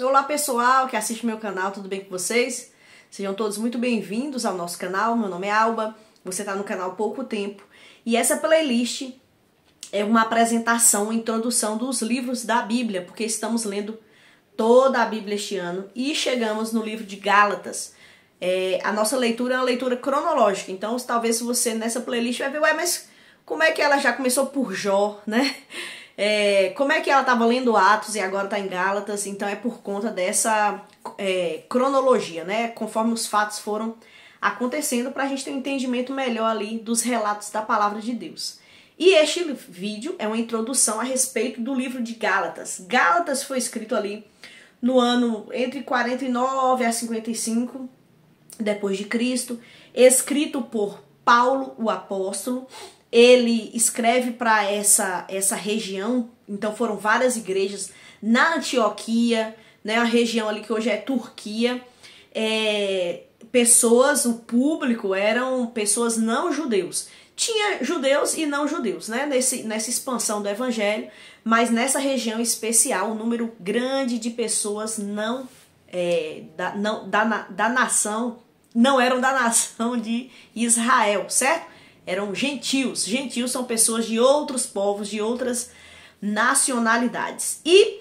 Olá pessoal que assiste meu canal, tudo bem com vocês? Sejam todos muito bem-vindos ao nosso canal, meu nome é Alba, você está no canal há pouco tempo e essa playlist é uma apresentação, uma introdução dos livros da Bíblia, porque estamos lendo toda a Bíblia este ano e chegamos no livro de Gálatas. A nossa leitura é uma leitura cronológica, então talvez você nessa playlist vai ver, ué, mas como é que ela já começou por Jó, né? Como é que ela estava lendo Atos e agora está em Gálatas? Então é por conta dessa cronologia, né? Conforme os fatos foram acontecendo, para a gente ter um entendimento melhor ali dos relatos da palavra de Deus. E este vídeo é uma introdução a respeito do livro de Gálatas. Gálatas foi escrito ali no ano entre 49 a 55 depois de Cristo, escrito por Paulo, o apóstolo. Ele escreve para essa região, então foram várias igrejas na Antioquia, né, a região ali que hoje é Turquia. O público eram pessoas não judeus. Tinha judeus e não judeus, né, nessa expansão do evangelho, mas nessa região especial, um número grande de pessoas não eram da nação de Israel, certo? Eram gentios. Gentios são pessoas de outros povos, de outras nacionalidades. E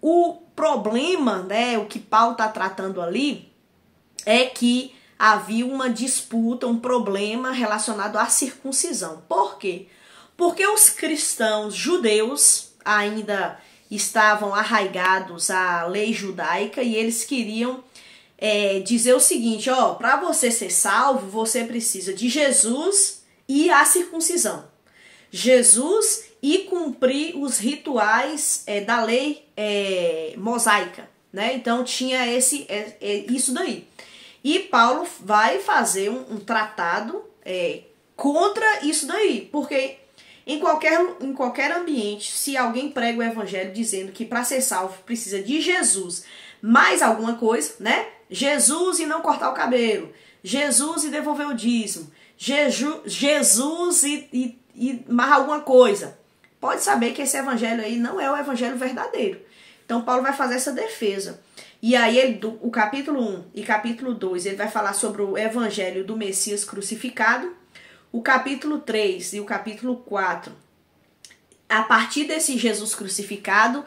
o problema, né, o que Paulo está tratando ali, é que havia uma disputa, um problema relacionado à circuncisão. Por quê? Porque os cristãos judeus ainda estavam arraigados à lei judaica e eles queriam dizer o seguinte, ó, para você ser salvo, você precisa de Jesus e a circuncisão. Jesus e cumprir os rituais da lei mosaica, né? Então tinha isso daí. E Paulo vai fazer um tratado contra isso daí, porque em qualquer ambiente, se alguém prega o evangelho dizendo que para ser salvo precisa de Jesus mais alguma coisa, né? Jesus e não cortar o cabelo, Jesus e devolver o dízimo, Jesus e mais alguma coisa. Pode saber que esse evangelho aí não é o evangelho verdadeiro. Então Paulo vai fazer essa defesa. E aí o capítulo 1 e capítulo 2, ele vai falar sobre o evangelho do Messias crucificado. O capítulo 3 e o capítulo 4, a partir desse Jesus crucificado,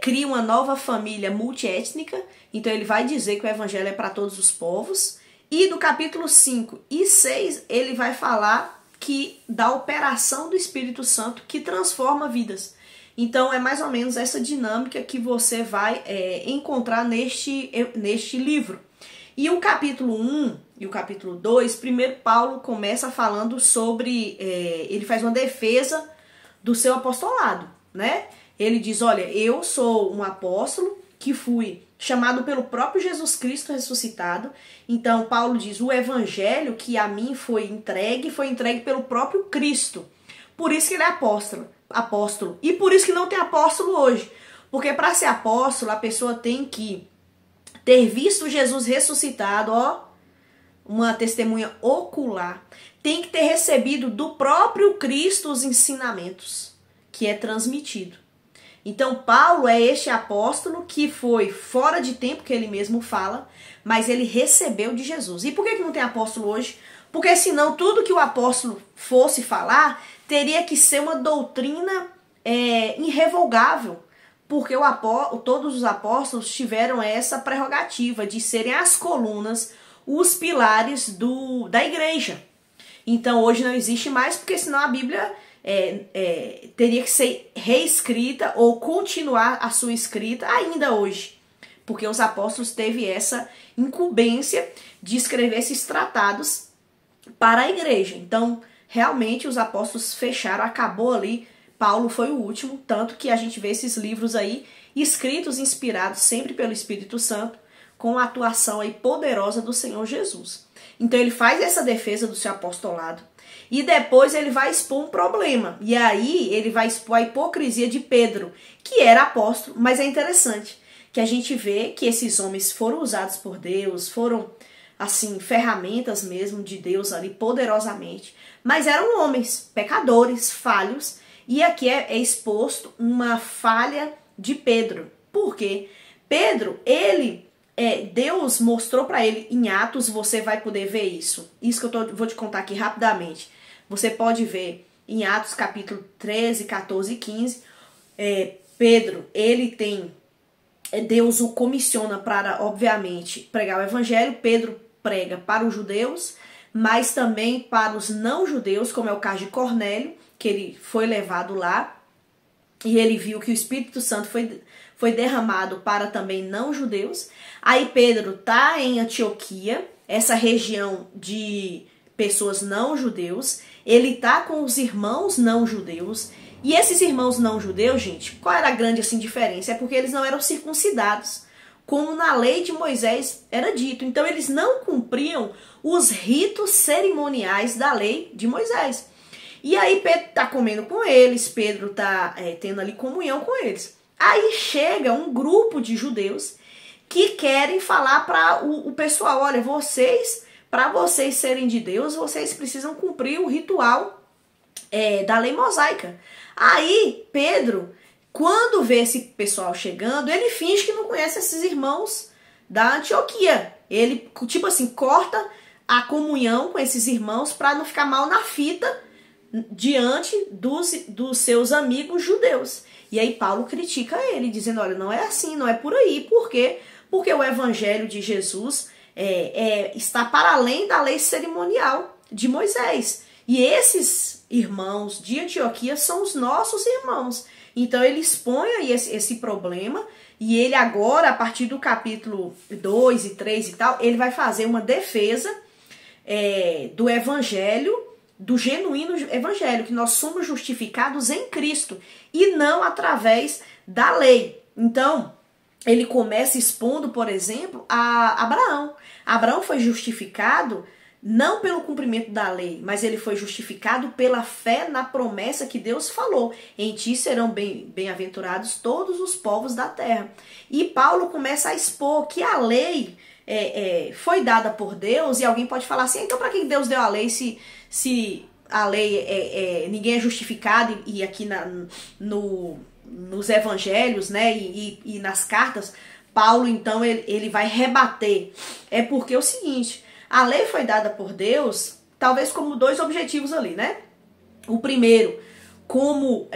cria uma nova família multiétnica. Então ele vai dizer que o evangelho é para todos os povos. E do capítulo 5 e 6 ele vai falar da operação do Espírito Santo que transforma vidas. Então é mais ou menos essa dinâmica que você vai encontrar neste livro. E o capítulo 1 e o capítulo 2, primeiro Paulo começa falando sobre, ele faz uma defesa do seu apostolado, né? Ele diz, olha, eu sou um apóstolo que fui chamado pelo próprio Jesus Cristo ressuscitado. Então Paulo diz, o evangelho que a mim foi entregue pelo próprio Cristo. Por isso que ele é apóstolo. E por isso que não tem apóstolo hoje. Porque para ser apóstolo, a pessoa tem que ter visto Jesus ressuscitado, ó, uma testemunha ocular. Tem que ter recebido do próprio Cristo os ensinamentos que é transmitido. Então Paulo é este apóstolo que foi fora de tempo, que ele mesmo fala, mas ele recebeu de Jesus. E por que não tem apóstolo hoje? Porque senão tudo que o apóstolo fosse falar teria que ser uma doutrina irrevogável. Porque todos os apóstolos tiveram essa prerrogativa de serem as colunas, os pilares da igreja. Então hoje não existe mais, porque senão a Bíblia teria que ser reescrita ou continuar a sua escrita ainda hoje. Porque os apóstolos teve essa incumbência de escrever esses tratados para a igreja. Então realmente os apóstolos fecharam, acabou ali. Paulo foi o último, tanto que a gente vê esses livros aí escritos, inspirados sempre pelo Espírito Santo, com a atuação aí poderosa do Senhor Jesus. Então ele faz essa defesa do seu apostolado e depois ele vai expor um problema. E aí ele vai expor a hipocrisia de Pedro, que era apóstolo, mas é interessante que a gente vê que esses homens foram usados por Deus, foram assim, ferramentas mesmo de Deus ali poderosamente, mas eram homens, pecadores, falhos. E aqui é exposto uma falha de Pedro. Por quê? Pedro, Deus mostrou para ele em Atos, você vai poder ver isso. Isso que vou te contar aqui rapidamente. Você pode ver em Atos capítulo 13, 14 e 15. Pedro, Deus o comissiona para, obviamente, pregar o evangelho. Pedro prega para os judeus, mas também para os não-judeus, como é o caso de Cornélio, que ele foi levado lá, e ele viu que o Espírito Santo foi derramado para também não-judeus. Aí Pedro está em Antioquia, essa região de pessoas não-judeus, ele está com os irmãos não-judeus, e esses irmãos não-judeus, gente, qual era a grande assim, diferença? É porque eles não eram circuncidados, como na lei de Moisés era dito. Então eles não cumpriam os ritos cerimoniais da lei de Moisés. E aí Pedro está comendo com eles, Pedro está tendo ali comunhão com eles. Aí chega um grupo de judeus que querem falar para o pessoal, olha, para vocês serem de Deus, vocês precisam cumprir o ritual da lei mosaica. Aí Pedro, quando vê esse pessoal chegando, ele finge que não conhece esses irmãos da Antioquia. Ele, tipo assim, corta a comunhão com esses irmãos para não ficar mal na fita diante dos seus amigos judeus. E aí Paulo critica ele, dizendo, olha, não é assim, não é por aí. Por quê? Porque o evangelho de Jesus está para além da lei cerimonial de Moisés. E esses irmãos de Antioquia são os nossos irmãos. Então ele expõe aí esse problema, e ele agora, a partir do capítulo 2 e 3 e tal, ele vai fazer uma defesa do evangelho, do genuíno evangelho, que nós somos justificados em Cristo e não através da lei. Então, ele começa expondo, por exemplo, a Abraão. Abraão foi justificado não pelo cumprimento da lei, mas ele foi justificado pela fé na promessa que Deus falou. Em ti serão bem-aventurados todos os povos da terra. E Paulo começa a expor que a lei foi dada por Deus, e alguém pode falar assim, então para que Deus deu a lei se a lei ninguém é justificado, e aqui nos evangelhos, né, e nas cartas, Paulo então ele vai rebater. É porque é o seguinte, a lei foi dada por Deus, talvez como dois objetivos ali, né? O primeiro, como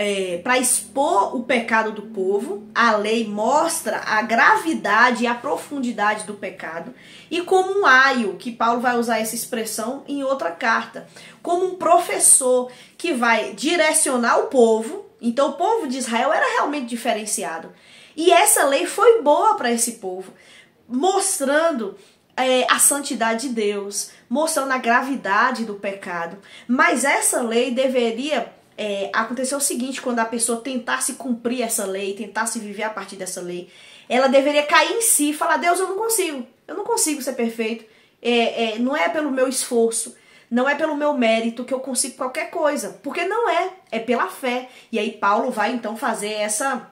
para expor o pecado do povo, a lei mostra a gravidade e a profundidade do pecado, e como um aio, que Paulo vai usar essa expressão em outra carta, como um professor que vai direcionar o povo. Então o povo de Israel era realmente diferenciado, e essa lei foi boa para esse povo, mostrando a santidade de Deus, mostrando a gravidade do pecado. Mas essa lei deveria acontecer o seguinte, quando a pessoa tentasse cumprir essa lei, tentasse viver a partir dessa lei, ela deveria cair em si e falar, Deus, eu não consigo ser perfeito, não é pelo meu esforço, não é pelo meu mérito que eu consigo qualquer coisa, porque não é pela fé. E aí Paulo vai então fazer essa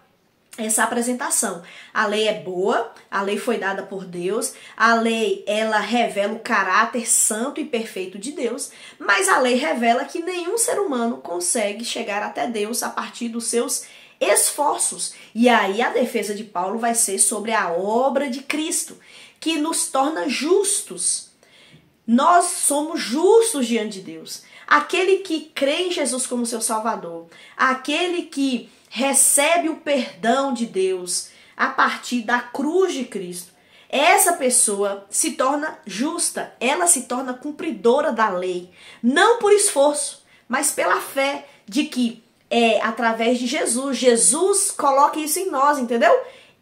apresentação. A lei é boa, a lei foi dada por Deus, a lei ela revela o caráter santo e perfeito de Deus, mas a lei revela que nenhum ser humano consegue chegar até Deus a partir dos seus esforços. E aí a defesa de Paulo vai ser sobre a obra de Cristo, que nos torna justos. Nós somos justos diante de Deus. Aquele que crê em Jesus como seu Salvador, aquele que recebe o perdão de Deus a partir da cruz de Cristo, essa pessoa se torna justa, ela se torna cumpridora da lei, não por esforço, mas pela fé de que através de Jesus coloca isso em nós, entendeu?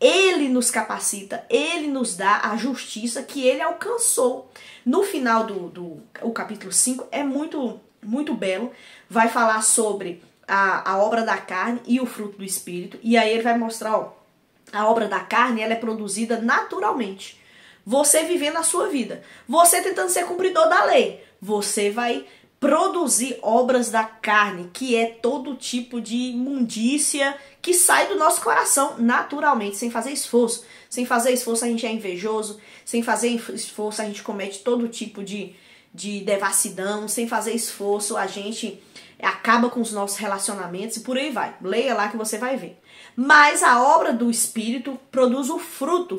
Ele nos capacita, ele nos dá a justiça que ele alcançou. No final do capítulo 5 é muito, muito belo, vai falar sobre a obra da carne e o fruto do Espírito. E aí ele vai mostrar, a obra da carne ela é produzida naturalmente. Você vivendo a sua vida, você tentando ser cumpridor da lei, você vai produzir obras da carne, que é todo tipo de imundícia que sai do nosso coração naturalmente, sem fazer esforço. Sem fazer esforço a gente é invejoso, sem fazer esforço a gente comete todo tipo de devassidão, sem fazer esforço a gente acaba com os nossos relacionamentos e por aí vai. Leia lá que você vai ver. Mas a obra do Espírito produz o fruto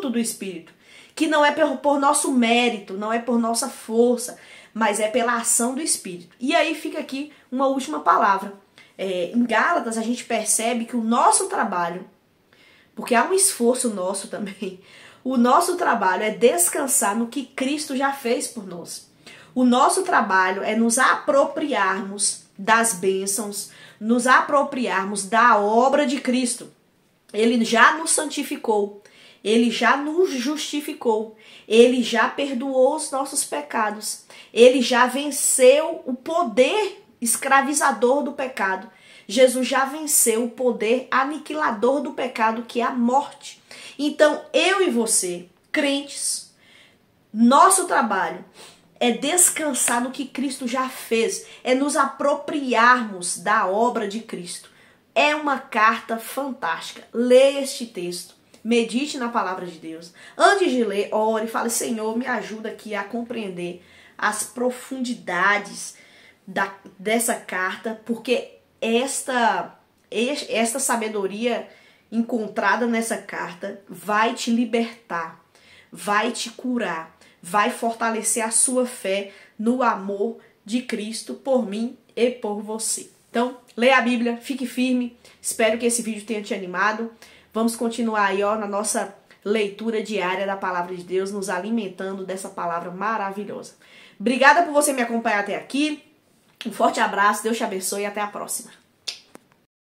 do Espírito, que não é por nosso mérito, não é por nossa força, mas é pela ação do Espírito. E aí fica aqui uma última palavra. Em Gálatas a gente percebe que o nosso trabalho, porque há um esforço nosso também, o nosso trabalho é descansar no que Cristo já fez por nós. O nosso trabalho é nos apropriarmos das bênçãos, nos apropriarmos da obra de Cristo. Ele já nos santificou, ele já nos justificou, ele já perdoou os nossos pecados, ele já venceu o poder escravizador do pecado. Jesus já venceu o poder aniquilador do pecado, que é a morte. Então, eu e você, crentes, nosso trabalho é descansar no que Cristo já fez, é nos apropriarmos da obra de Cristo. É uma carta fantástica. Leia este texto, medite na palavra de Deus. Antes de ler, ore e fale: Senhor, me ajuda aqui a compreender as profundidades dessa carta, porque esta sabedoria encontrada nessa carta vai te libertar, vai te curar, vai fortalecer a sua fé no amor de Cristo por mim e por você. Então, leia a Bíblia, fique firme. Espero que esse vídeo tenha te animado. Vamos continuar aí, na nossa leitura diária da palavra de Deus, nos alimentando dessa palavra maravilhosa. Obrigada por você me acompanhar até aqui. Um forte abraço, Deus te abençoe e até a próxima.